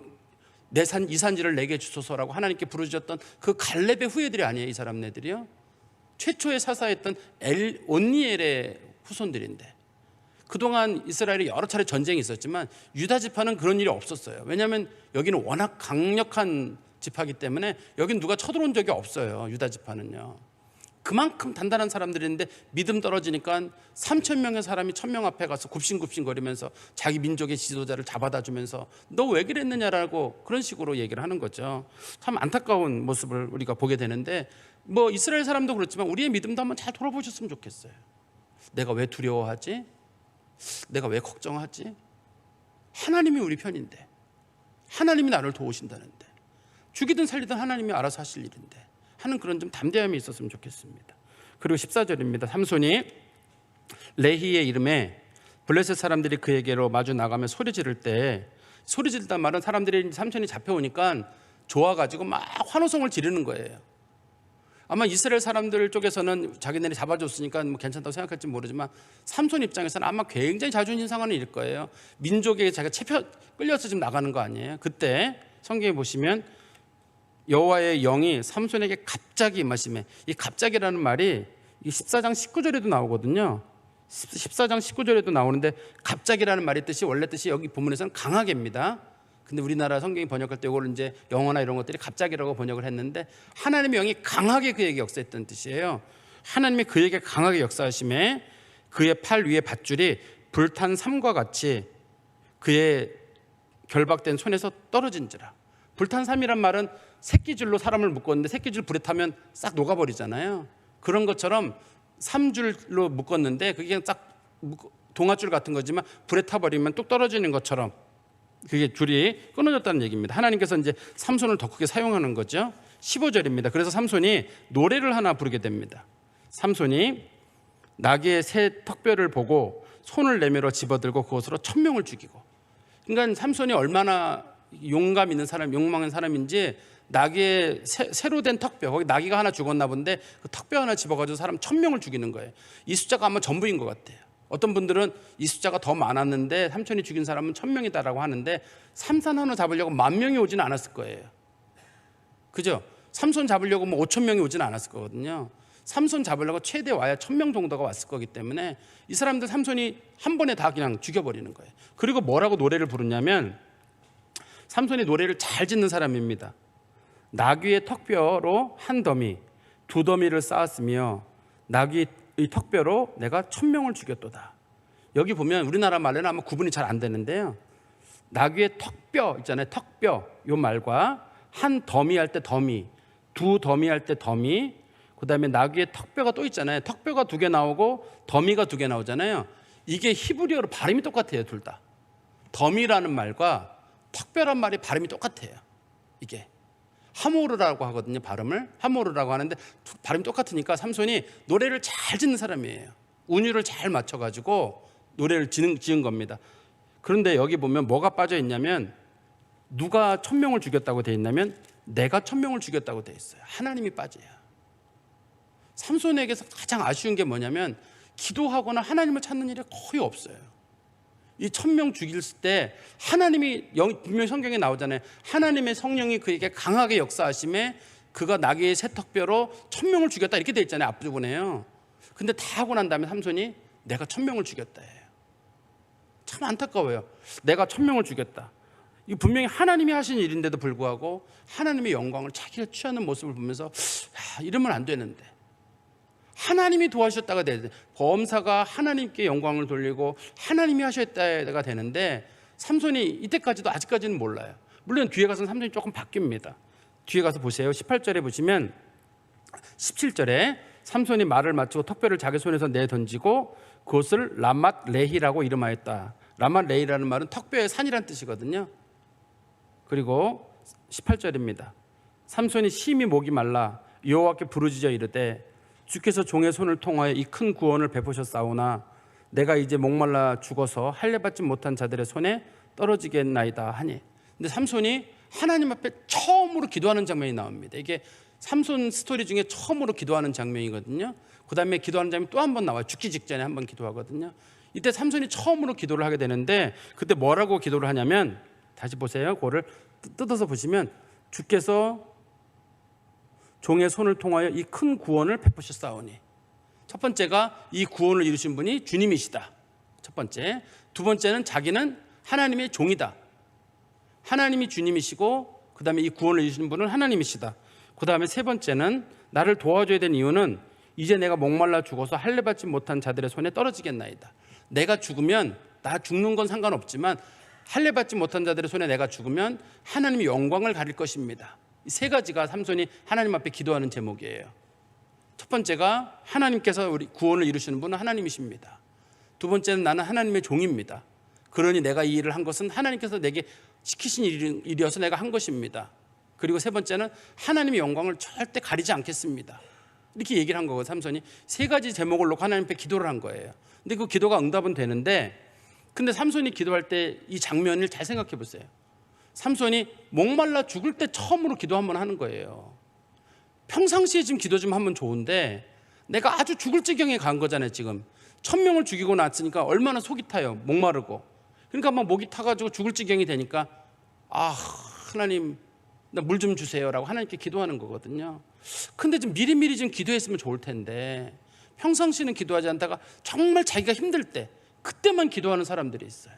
Speaker 1: 이 산지를 내게 주소서라고 하나님께 부르짖었던 그 갈렙의 후예들이 아니에요. 이 사람네들이요, 최초에 사사했던 온니엘의 후손들인데, 그동안 이스라엘이 여러 차례 전쟁이 있었지만 유다 지파는 그런 일이 없었어요. 왜냐하면 여기는 워낙 강력한 지파이기 때문에 여긴 누가 쳐들어온 적이 없어요. 유다 지파는요, 그만큼 단단한 사람들인데 믿음 떨어지니까 3,000명의 사람이 1,000명 앞에 가서 굽신굽신거리면서 자기 민족의 지도자를 잡아다 주면서 너 왜 그랬느냐라고 그런 식으로 얘기를 하는 거죠. 참 안타까운 모습을 우리가 보게 되는데, 뭐 이스라엘 사람도 그렇지만 우리의 믿음도 한번 잘 돌아보셨으면 좋겠어요. 내가 왜 두려워하지? 내가 왜 걱정하지? 하나님이 우리 편인데, 하나님이 나를 도우신다는데, 죽이든 살리든 하나님이 알아서 하실 일인데 하는 그런 좀 담대함이 있었으면 좋겠습니다. 그리고 14절입니다. 삼손이 레히의 이름에 블레셋 사람들이 그에게로 마주 나가며 소리 지를 때, 소리 지르단 말은 사람들이 삼손이 잡혀오니까 좋아가지고 막 환호성을 지르는 거예요. 아마 이스라엘 사람들 쪽에서는 자기네들이 잡아줬으니까 뭐 괜찮다고 생각할지 모르지만 삼손 입장에서는 아마 굉장히 자존심 상하는 일일 거예요. 민족에 자기가 끌려서 지금 나가는 거 아니에요. 그때 성경에 보시면 여호와의 영이 삼손에게 갑자기 임하시매, 이 갑자기라는 말이 14장 19절에도 나오거든요. 14장 19절에도 나오는데, 갑자기라는 말의 뜻이 원래 뜻이 여기 본문에서는 강하게입니다. 근데 우리나라 성경이 번역할 때 이걸 이제 영어나 이런 것들이 갑자기라고 번역을 했는데, 하나님의 영이 강하게 그에게 역사했던 뜻이에요. 하나님이 그에게 강하게 역사하심에 그의 팔 위에 밧줄이 불탄 삼과 같이 그의 결박된 손에서 떨어진지라. 불탄 삼이란 말은 새끼줄로 사람을 묶었는데 새끼줄 불에 타면 싹 녹아버리잖아요. 그런 것처럼 삼줄로 묶었는데 그게 싹 동아줄 같은 거지만 불에 타버리면 뚝 떨어지는 것처럼 그게 줄이 끊어졌다는 얘기입니다. 하나님께서 이제 삼손을 더 크게 사용하는 거죠. 15절입니다. 그래서 삼손이 노래를 하나 부르게 됩니다. 삼손이 나귀의 새 턱뼈를 보고 손을 내밀어 집어들고 그것으로 1,000명을 죽이고. 그러니까 삼손이 얼마나 용감 있는 사람, 욕망한 사람인지 나귀의 새로 된 턱뼈, 거기 나귀가 하나 죽었나 본데 그 턱뼈 하나 집어가지고 사람 1,000명을 죽이는 거예요. 이 숫자가 아마 전부인 것 같아요. 어떤 분들은 이 숫자가 더 많았는데 삼손이 죽인 사람은 1,000명이다라고 하는데, 삼손 하나 잡으려고 10,000명이 오지는 않았을 거예요. 그죠? 삼손 잡으려고 뭐 5,000명이 오지는 않았을 거거든요. 삼손 잡으려고 최대 와야 1,000명 정도가 왔을 거기 때문에 이 사람들 삼손이 한 번에 다 그냥 죽여버리는 거예요. 그리고 뭐라고 노래를 부르냐면, 삼손이 노래를 잘 짓는 사람입니다. 나귀의 턱뼈로 한 더미, 두 더미를 쌓았으며 나귀의 턱뼈로 내가 1,000명을 죽였도다. 여기 보면 우리나라 말로는 아마 구분이 잘 안 되는데요, 나귀의 턱뼈 있잖아요. 턱뼈, 요 말과 한 더미 할 때 더미, 두 더미 할 때 더미, 그 다음에 나귀의 턱뼈가 또 있잖아요. 턱뼈가 2개 나오고 더미가 2개 나오잖아요. 이게 히브리어로 발음이 똑같아요. 둘 다. 더미라는 말과 턱뼈란 말이 발음이 똑같아요. 이게 하모르라고 하거든요. 발음을 하모르라고 하는데 발음이 똑같으니까 삼손이 노래를 잘 짓는 사람이에요. 운율을 잘 맞춰가지고 노래를 지은 겁니다. 그런데 여기 보면 뭐가 빠져 있냐면, 누가 1,000명을 죽였다고 돼 있냐면 내가 1,000명을 죽였다고 돼 있어요. 하나님이 빠져요. 삼손에게서 가장 아쉬운 게 뭐냐면, 기도하거나 하나님을 찾는 일이 거의 없어요. 이 1,000명 죽일 때 하나님이, 분명히 성경에 나오잖아요. 하나님의 성령이 그에게 강하게 역사하심에 그가 나귀의 새 턱뼈로 1,000명을 죽였다, 이렇게 돼 있잖아요. 앞부분에요. 근데 다 하고 난 다음에 삼손이 내가 1,000명을 죽였다 해요. 참 안타까워요. 내가 1,000명을 죽였다. 이 분명히 하나님이 하신 일인데도 불구하고 하나님의 영광을 자기가 취하는 모습을 보면서 이러면 안 되는데, 하나님이 도와주셨다가 되는데, 범사가 하나님께 영광을 돌리고 하나님이 하셨다가 되는데, 삼손이 이때까지도 아직까지는 몰라요. 물론 뒤에 가서는 삼손이 조금 바뀝니다. 뒤에 가서 보세요. 18절에 보시면, 17절에 삼손이 말을 마치고 턱뼈를 자기 손에서 내던지고 그것을 라맛 레히라고 이름하였다. 라맛 레히라는 말은 턱뼈의 산이라는 뜻이거든요. 그리고 18절입니다. 삼손이 심히 목이 말라 여호와께 부르짖어 이르되, 주께서 종의 손을 통하여 이 큰 구원을 베푸셨사오나 내가 이제 목말라 죽어서 할례받지 못한 자들의 손에 떨어지겠나이다 하니. 근데 삼손이 하나님 앞에 처음으로 기도하는 장면이 나옵니다. 이게 삼손 스토리 중에 처음으로 기도하는 장면이거든요. 그 다음에 기도하는 장면이 또 한 번 나와요. 죽기 직전에 한 번 기도하거든요. 이때 삼손이 처음으로 기도를 하게 되는데 그때 뭐라고 기도를 하냐면, 다시 보세요. 그거를 뜯어서 보시면, 주께서 종의 손을 통하여 이 큰 구원을 베푸셨사오니. 첫 번째가 이 구원을 이루신 분이 주님이시다. 첫 번째. 두 번째는 자기는 하나님의 종이다. 하나님이 주님이시고 그 다음에 이 구원을 이루시는 분은 하나님이시다. 그 다음에 세 번째는 나를 도와줘야 되는 이유는 이제 내가 목말라 죽어서 할례받지 못한 자들의 손에 떨어지겠나이다. 내가 죽으면, 나 죽는 건 상관없지만 할례받지 못한 자들의 손에 내가 죽으면 하나님의 영광을 가릴 것입니다. 이 세 가지가 삼손이 하나님 앞에 기도하는 제목이에요. 첫 번째가 하나님께서 우리 구원을 이루시는 분은 하나님이십니다. 두 번째는 나는 하나님의 종입니다. 그러니 내가 이 일을 한 것은 하나님께서 내게 시키신 일이어서 내가 한 것입니다. 그리고 세 번째는 하나님의 영광을 절대 가리지 않겠습니다. 이렇게 얘기를 한 거고, 삼손이 세 가지 제목을 놓고 하나님 앞에 기도를 한 거예요. 근데 그 기도가 응답은 되는데, 근데 삼손이 기도할 때 이 장면을 잘 생각해 보세요. 삼손이 목말라 죽을 때 처음으로 기도 한번 하는 거예요. 평상시에 지금 기도 좀 하면 좋은데 내가 아주 죽을 지경에 간 거잖아요. 지금 1000명을 죽이고 났으니까 얼마나 속이 타요. 목마르고. 그러니까 막 목이 타가지고 죽을 지경이 되니까, 아, 하나님 나 물 좀 주세요라고 하나님께 기도하는 거거든요. 근데 좀 미리미리 좀 기도했으면 좋을 텐데 평상시는 기도하지 않다가 정말 자기가 힘들 때 그때만 기도하는 사람들이 있어요.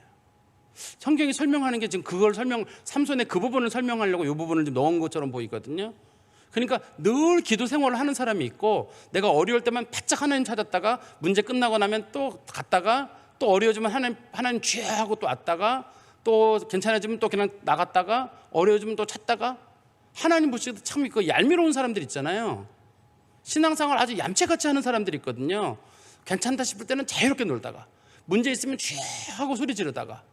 Speaker 1: 성경이 설명하는 게 지금 그걸 삼손의 그 부분을 설명하려고 이 부분을 좀 넣은 것처럼 보이거든요. 그러니까 늘 기도 생활을 하는 사람이 있고, 내가 어려울 때만 바짝 하나님 찾았다가 문제 끝나고 나면 또 갔다가, 또 어려워지면 하나님 주여 하고 또 왔다가, 또 괜찮아지면 또 그냥 나갔다가, 어려워지면 또 찾다가, 하나님 보시기도 참 그 얄미로운 사람들 있잖아요. 신앙생활 아주 얌체같이 하는 사람들이 있거든요. 괜찮다 싶을 때는 자유롭게 놀다가, 문제 있으면 주여 하고 소리 지르다가,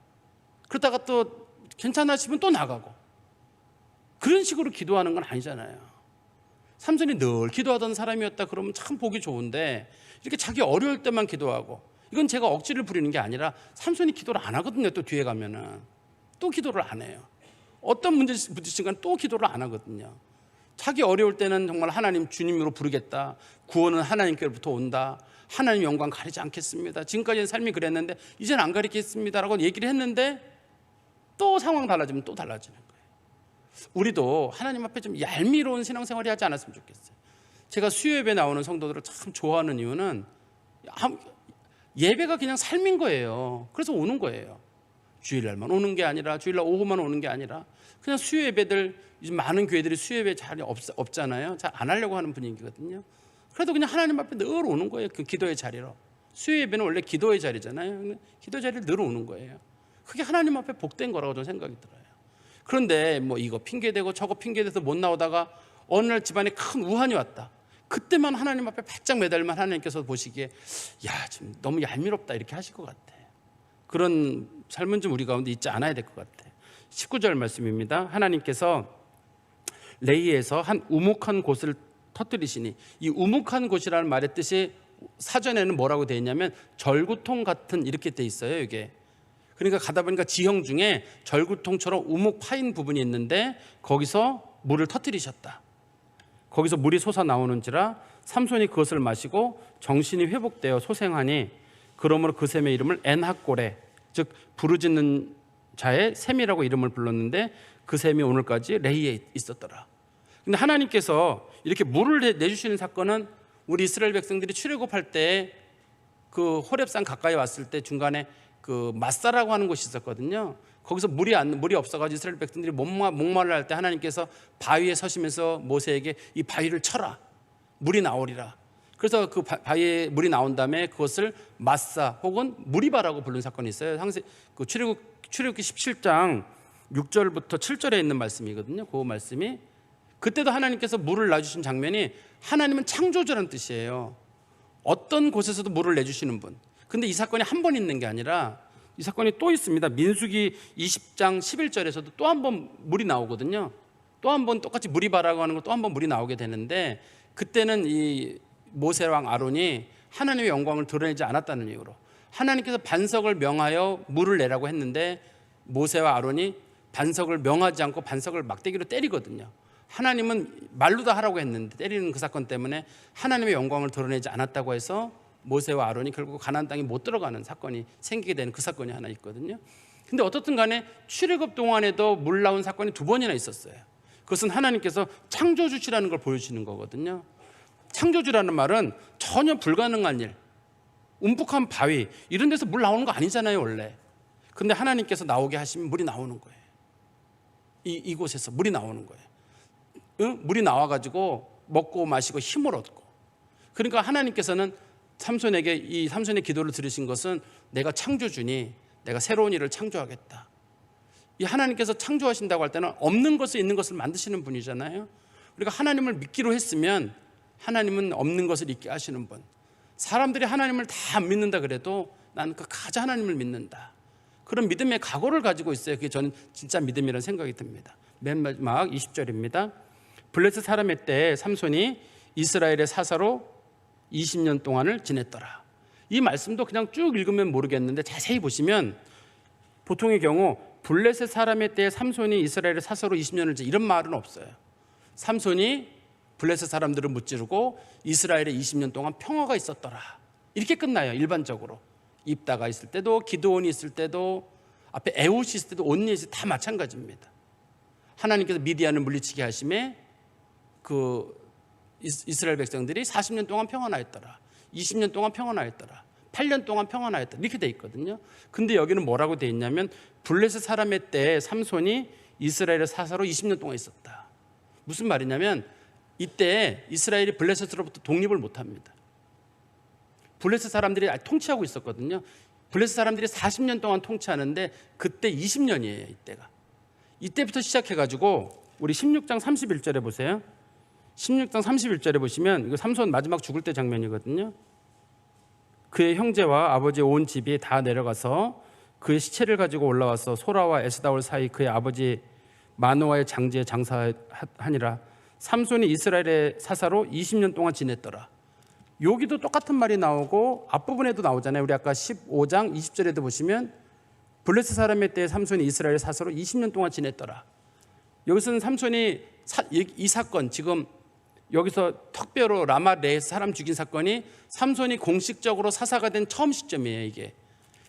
Speaker 1: 그러다가 또 괜찮아 싶으면 또 나가고, 그런 식으로 기도하는 건 아니잖아요. 삼손이 늘 기도하던 사람이었다 그러면 참 보기 좋은데, 이렇게 자기 어려울 때만 기도하고, 이건 제가 억지를 부리는 게 아니라 삼손이 기도를 안 하거든요. 또 뒤에 가면은 또 기도를 안 해요. 어떤 문제 부딪힌 건 또 기도를 안 하거든요. 자기 어려울 때는 정말 하나님 주님으로 부르겠다, 구원은 하나님께로부터 온다, 하나님 영광 가리지 않겠습니다, 지금까지는 삶이 그랬는데 이제는 안 가리겠습니다라고 얘기를 했는데, 또 상황 달라지면 또 달라지는 거예요. 우리도 하나님 앞에 좀 얄미로운 신앙생활이 하지 않았으면 좋겠어요. 제가 수요예배 나오는 성도들을 참 좋아하는 이유는 예배가 그냥 삶인 거예요. 그래서 오는 거예요. 주일날만 오는 게 아니라, 주일날 오후만 오는 게 아니라, 그냥 수요예배들, 요즘 많은 교회들이 수요예배 자리 없잖아요. 잘 안 하려고 하는 분위기거든요. 그래도 그냥 하나님 앞에 늘 오는 거예요. 그 기도의 자리로. 수요예배는 원래 기도의 자리잖아요. 기도 자리를 늘 오는 거예요. 그게 하나님 앞에 복된 거라고 저는 생각이 들어요. 그런데 뭐 이거 핑계대고 저거 핑계대서 못 나오다가 어느 날 집안에 큰 우환이 왔다. 그때만 하나님 앞에 바짝 매달리면 하나님께서 보시기에, 야, 지금 너무 얄미롭다 이렇게 하실 것 같아. 그런 삶은 좀 우리 가운데 있지 않아야 될 것 같아. 19절 말씀입니다. 하나님께서 레이에서 한 우묵한 곳을 터뜨리시니, 이 우묵한 곳이라는 말의 뜻이 사전에는 뭐라고 되어 있냐면 절구통 같은, 이렇게 돼 있어요. 이게 그러니까 가다 보니까 지형 중에 절구통처럼 우묵 파인 부분이 있는데 거기서 물을 터뜨리셨다. 거기서 물이 솟아 나오는지라 삼손이 그것을 마시고 정신이 회복되어 소생하니, 그러므로 그 샘의 이름을 엔학고레, 즉 부르짖는 자의 샘이라고 이름을 불렀는데, 그 샘이 오늘까지 레이에 있었더라. 근데 하나님께서 이렇게 물을 내주시는 사건은 우리 이스라엘 백성들이 출애굽할 때 그 호렙산 가까이 왔을 때 중간에 그 마사라고 하는 곳이 있었거든요. 거기서 물이 없어가지고 이스라엘 백성들이 목말라 할 때 하나님께서 바위에 서시면서 모세에게 이 바위를 쳐라, 물이 나오리라. 그래서 그 바위에 물이 나온 다음에 그것을 마사 혹은 무리바라고 부르는 사건이 있어요. 그 출애굽기 17장 6절부터 7절에 있는 말씀이거든요. 그 말씀이, 그때도 하나님께서 물을 놔주신 장면이, 하나님은 창조주라는 뜻이에요. 어떤 곳에서도 물을 내주시는 분. 근데 이 사건이 한 번 있는 게 아니라 이 사건이 또 있습니다. 민수기 20장 11절에서도 또 한 번 물이 나오거든요. 또 한 번 똑같이 무리바라고 하는 거 또 한 번 물이 나오게 되는데, 그때는 이 모세왕 아론이 하나님의 영광을 드러내지 않았다는 이유로 하나님께서 반석을 명하여 물을 내라고 했는데, 모세와 아론이 반석을 명하지 않고 반석을 막대기로 때리거든요. 하나님은 말로 다 하라고 했는데 때리는 그 사건 때문에 하나님의 영광을 드러내지 않았다고 해서 모세와 아론이 결국 가나안 땅에 못 들어가는 사건이 생기게 되는 그 사건이 하나 있거든요. 근데 어떻든 간에 출애굽 동안에도 물 나온 사건이 2번이나 있었어요. 그것은 하나님께서 창조주시라는 걸 보여주시는 거거든요. 창조주라는 말은 전혀 불가능한 일, 움푹한 바위 이런 데서 물 나오는 거 아니잖아요 원래. 근데 하나님께서 나오게 하시면 물이 나오는 거예요. 이곳에서 물이 나오는 거예요. 물이 나와가지고 먹고 마시고 힘을 얻고. 그러니까 하나님께서는 삼손에게 이 삼손의 기도를 들으신 것은 내가 창조주니 내가 새로운 일을 창조하겠다. 이 하나님께서 창조하신다고 할 때는 없는 것을 있는 것을 만드시는 분이잖아요. 우리가 하나님을 믿기로 했으면 하나님은 없는 것을 있게 하시는 분. 사람들이 하나님을 다 안 믿는다 그래도 나는 끝까지 하나님을 믿는다. 그런 믿음의 각오를 가지고 있어요. 그게 저는 진짜 믿음이라는 생각이 듭니다. 맨 마지막 20절입니다. 블레셋 사람의 때에 삼손이 이스라엘의 사사로 20년 동안을 지냈더라. 이 말씀도 그냥 쭉 읽으면 모르겠는데 자세히 보시면 보통의 경우 블레셋 사람의 때에 삼손이 이스라엘의 사사로 20년을 이런 말은 없어요. 삼손이 블레셋 사람들을 무찌르고 이스라엘에 20년 동안 평화가 있었더라. 이렇게 끝나요. 일반적으로. 입다가 있을 때도 기드온이 있을 때도 앞에 에훗이 있을 때도 온니 있을 때 다 마찬가지입니다. 하나님께서 미디안을 물리치게 하심에 그 이스라엘 백성들이 40년 동안 평안하였더라. 20년 동안 평안하였더라. 8년 동안 평안하였더라. 이렇게 돼 있거든요. 근데 여기는 뭐라고 돼 있냐면 블레셋 사람의 때에 삼손이 이스라엘의 사사로 20년 동안 있었다. 무슨 말이냐면 이때 이스라엘이 블레셋으로부터 독립을 못합니다. 블레셋 사람들이 통치하고 있었거든요. 블레셋 사람들이 40년 동안 통치하는데 그때 20년이에요. 이때부터 시작해가지고 우리 16장 31절에 보세요. 16장 31절에 보시면 이거 삼손 마지막 죽을 때 장면이거든요. 그의 형제와 아버지의 온 집이 다 내려가서 그의 시체를 가지고 올라와서 소라와 에스다올 사이 그의 아버지 마노아의 장지에 장사하니라. 삼손이 이스라엘의 사사로 20년 동안 지냈더라. 여기도 똑같은 말이 나오고 앞부분에도 나오잖아요. 우리 아까 15장 20절에도 보시면 블레셋 사람의 때에 삼손이 이스라엘 사사로 20년 동안 지냈더라. 여기서는 삼손이 이 사건 지금 여기서 특별로 라마레에서 사람 죽인 사건이 삼손이 공식적으로 사사가 된 처음 시점이에요. 이게.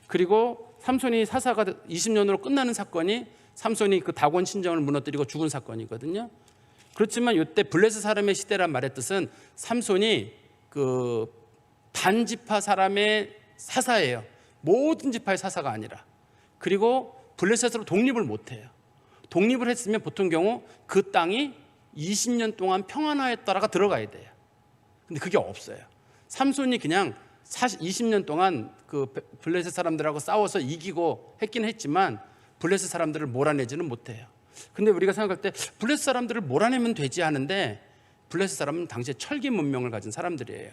Speaker 1: 그리고 삼손이 사사가 20년으로 끝나는 사건이 삼손이 그 다곤 신정을 무너뜨리고 죽은 사건이거든요. 그렇지만 이때 블레셋 사람의 시대란 말의 뜻은 삼손이 그 반지파 사람의 사사예요. 모든 지파의 사사가 아니라. 그리고 블레셋으로 독립을 못해요. 독립을 했으면 보통 경우 그 땅이 20년 동안 평안하였다라가 들어가야 돼요. 근데 그게 없어요. 삼손이 그냥 20년 동안 그 블레셋 사람들하고 싸워서 이기고 했긴 했지만 블레셋 사람들을 몰아내지는 못해요. 근데 우리가 생각할 때 블레셋 사람들을 몰아내면 되지 하는데 블레셋 사람은 당시에 철기 문명을 가진 사람들이에요.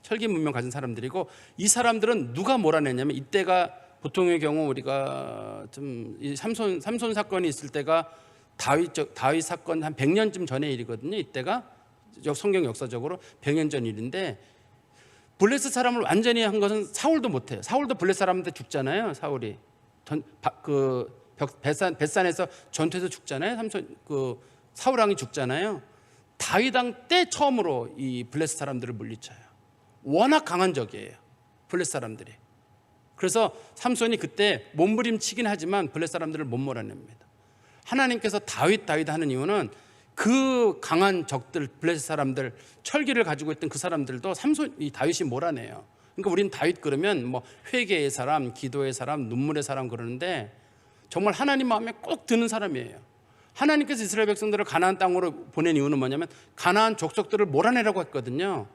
Speaker 1: 철기 문명 가진 사람들이고 이 사람들은 누가 몰아내냐면 이때가 보통의 경우 우리가 좀 이 삼손 사건이 있을 때가 다윗 사건 한 100년쯤 전의 일이거든요. 이때가 성경 역사적으로 100년 전 일인데 블레셋 사람을 완전히 한 것은 사울도 못해요. 사울도 블레셋 사람한테 죽잖아요. 사울이 벳산에서 전투에서 죽잖아요. 사울 왕이 죽잖아요. 다윗 왕 때 처음으로 이 블레셋 사람들을 물리쳐요. 워낙 강한 적이에요. 블레셋 사람들이. 그래서 삼손이 그때 몸부림치긴 하지만 블레셋 사람들을 못 몰아냅니다. 하나님께서 다윗 하는 이유는 그 강한 적들 블레셋 사람들 철기를 가지고 있던 그 사람들도 이 다윗이 몰아내요. 그러니까 우리는 다윗 그러면 뭐 회개의 사람, 기도의 사람, 눈물의 사람 그러는데 정말 하나님 마음에 꼭 드는 사람이에요. 하나님께서 이스라엘 백성들을 가나안 땅으로 보낸 이유는 뭐냐면 가나안 족속들을 몰아내라고 했거든요.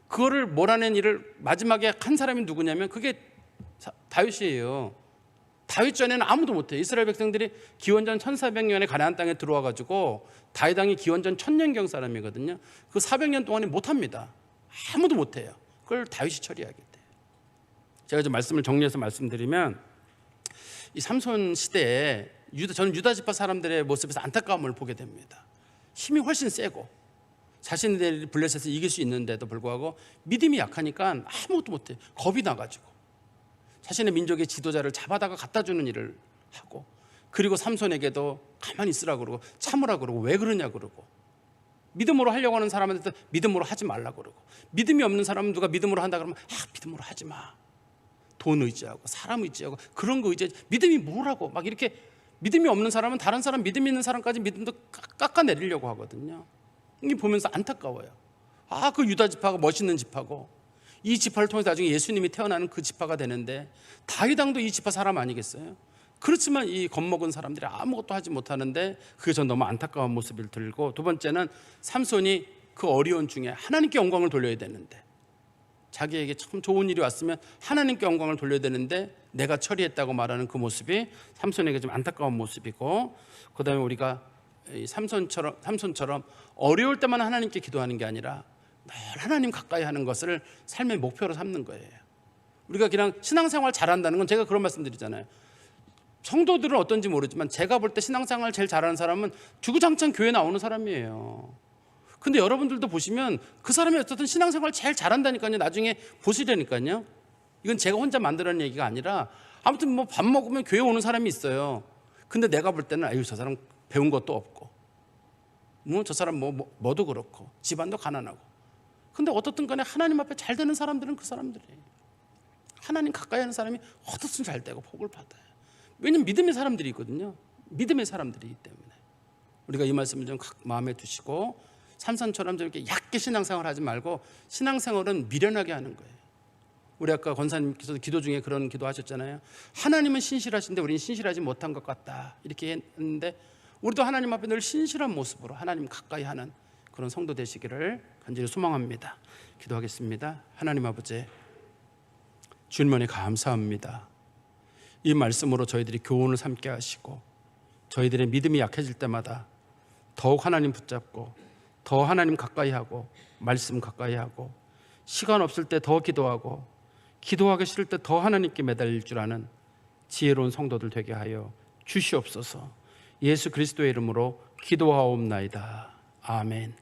Speaker 1: 그거를 몰아낸 일을 마지막에 한 사람이 누구냐면 그게 다윗이에요. 다윗 전에는 아무도 못해요. 이스라엘 백성들이 기원전 1400년에 가나안 땅에 들어와 가지고 다윗 왕이 기원전 1000년경 사람이거든요. 그 400년 동안에 못합니다. 아무도 못해요. 그걸 다윗이 처리하게 돼요. 제가 좀 말씀을 정리해서 말씀드리면 이 삼손 시대에 저는 유다 지파 사람들의 모습에서 안타까움을 보게 됩니다. 힘이 훨씬 세고 자신들이 블레셋을 이길 수 있는데도 불구하고 믿음이 약하니까 아무것도 못해요. 겁이 나가지고 자신의 민족의 지도자를 잡아다가 갖다 주는 일을 하고 그리고 삼손에게도 가만히 있으라 그러고 참으라 그러고 왜 그러냐 그러고, 믿음으로 하려고 하는 사람한테 믿음으로 하지 말라 그러고, 믿음이 없는 사람은 누가 믿음으로 한다 그러면 믿음으로 하지 마. 돈 의지하고 사람 의지하고 그런 거 의지, 믿음이 뭐라고 막 이렇게, 믿음이 없는 사람은 다른 사람 믿음 있는 사람까지 믿음도 깎아내리려고 하거든요. 이게 보면서 안타까워요. 그 유다 지파가 멋있는 지파고, 이 지파를 통해서 나중에 예수님이 태어나는 그 지파가 되는데, 다윗 왕도 이 지파 사람 아니겠어요? 그렇지만 이 겁먹은 사람들이 아무것도 하지 못하는데, 그게 전 너무 안타까운 모습을 들고, 두 번째는 삼손이 그 어려운 중에 하나님께 영광을 돌려야 되는데, 자기에게 참 좋은 일이 왔으면 하나님께 영광을 돌려야 되는데 내가 처리했다고 말하는 그 모습이 삼손에게 좀 안타까운 모습이고, 그 다음에 우리가 삼손처럼 어려울 때만 하나님께 기도하는 게 아니라 늘 하나님 가까이 하는 것을 삶의 목표로 삼는 거예요. 우리가 그냥 신앙생활 잘한다는 건, 제가 그런 말씀 드리잖아요. 성도들은 어떤지 모르지만 제가 볼 때 신앙생활 제일 잘하는 사람은 주구장창 교회 나오는 사람이에요. 근데 여러분들도 보시면 그 사람이 어쨌든 신앙생활 제일 잘한다니까요. 나중에 보시려니까요. 이건 제가 혼자 만들어낸 얘기가 아니라, 아무튼 뭐 밥 먹으면 교회 오는 사람이 있어요. 근데 내가 볼 때는 저 사람 배운 것도 없고, 저 사람 뭐도 그렇고 집안도 가난하고, 근데 어떻든 간에 하나님 앞에 잘 되는 사람들은 그 사람들이에요. 하나님 가까이 하는 사람이 어떻든 잘 되고 복을 받아요. 왜냐면 믿음의 사람들이 있거든요. 믿음의 사람들이기 때문에 우리가 이 말씀을 좀 마음에 두시고, 삼손처럼 저렇게 얕게 신앙생활 하지 말고, 신앙생활은 미련하게 하는 거예요. 우리 아까 권사님께서도 기도 중에 그런 기도 하셨잖아요. 하나님은 신실하신데 우리는 신실하지 못한 것 같다, 이렇게 했는데, 우리도 하나님 앞에 늘 신실한 모습으로 하나님 가까이 하는 그런 성도 되시기를 간절히 소망합니다. 기도하겠습니다. 하나님 아버지, 주님 은혜 감사합니다. 이 말씀으로 저희들이 교훈을 삼게 하시고, 저희들의 믿음이 약해질 때마다 더욱 하나님 붙잡고, 더 하나님 가까이 하고, 말씀 가까이 하고, 시간 없을 때 더 기도하고, 기도하기 싫을 때 더 하나님께 매달릴 줄 아는 지혜로운 성도들 되게 하여 주시옵소서. 예수 그리스도의 이름으로 기도하옵나이다. 아멘.